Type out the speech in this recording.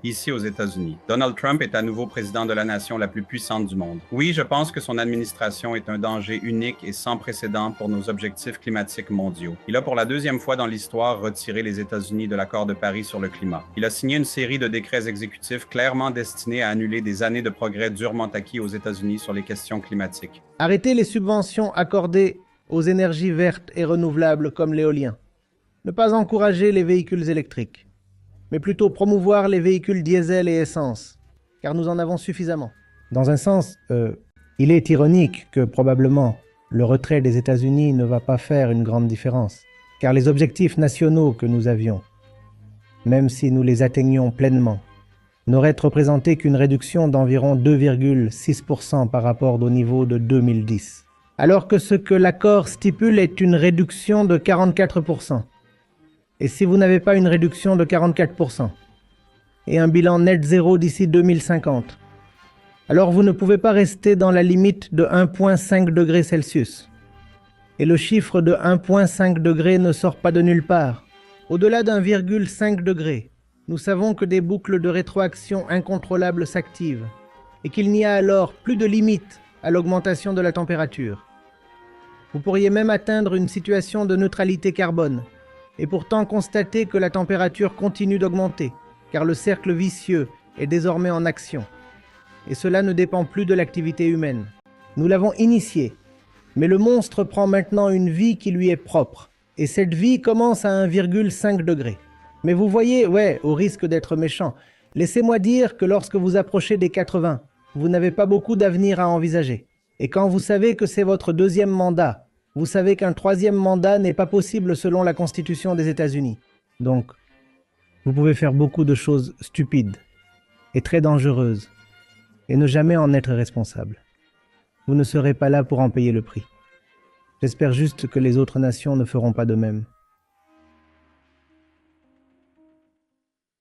ici aux États-Unis. Donald Trump est à nouveau président de la nation la plus puissante du monde. Oui, je pense que son administration est un danger unique et sans précédent pour nos objectifs climatiques mondiaux. Il a pour la deuxième fois dans l'histoire retiré les États-Unis de l'accord de Paris sur le climat. Il a signé une série de décrets exécutifs clairement destinés à annuler des années de progrès durement acquis aux États-Unis sur les questions climatiques. Arrêtez les subventions accordées aux énergies vertes et renouvelables comme l'éolien. Ne pas encourager les véhicules électriques, mais plutôt promouvoir les véhicules diesel et essence, car nous en avons suffisamment. Dans un sens, il est ironique que probablement le retrait des États-Unis ne va pas faire une grande différence, car les objectifs nationaux que nous avions, même si nous les atteignions pleinement, n'auraient représenté qu'une réduction d'environ 2,6% par rapport au niveau de 2010. Alors que ce que l'accord stipule est une réduction de 44%. Et si vous n'avez pas une réduction de 44% et un bilan net zéro d'ici 2050, alors vous ne pouvez pas rester dans la limite de 1,5 degrés Celsius. Et le chiffre de 1,5 degrés ne sort pas de nulle part. Au-delà d'1,5 degré, nous savons que des boucles de rétroaction incontrôlables s'activent et qu'il n'y a alors plus de limite à l'augmentation de la température. Vous pourriez même atteindre une situation de neutralité carbone et pourtant constater que la température continue d'augmenter, car le cercle vicieux est désormais en action. Et cela ne dépend plus de l'activité humaine. Nous l'avons initié, mais le monstre prend maintenant une vie qui lui est propre, et cette vie commence à 1,5 degré. Mais vous voyez, au risque d'être méchant, laissez-moi dire que lorsque vous approchez des 80, vous n'avez pas beaucoup d'avenir à envisager. Et quand vous savez que c'est votre deuxième mandat, vous savez qu'un troisième mandat n'est pas possible selon la Constitution des États-Unis. Donc, vous pouvez faire beaucoup de choses stupides et très dangereuses et ne jamais en être responsable. Vous ne serez pas là pour en payer le prix. J'espère juste que les autres nations ne feront pas de même.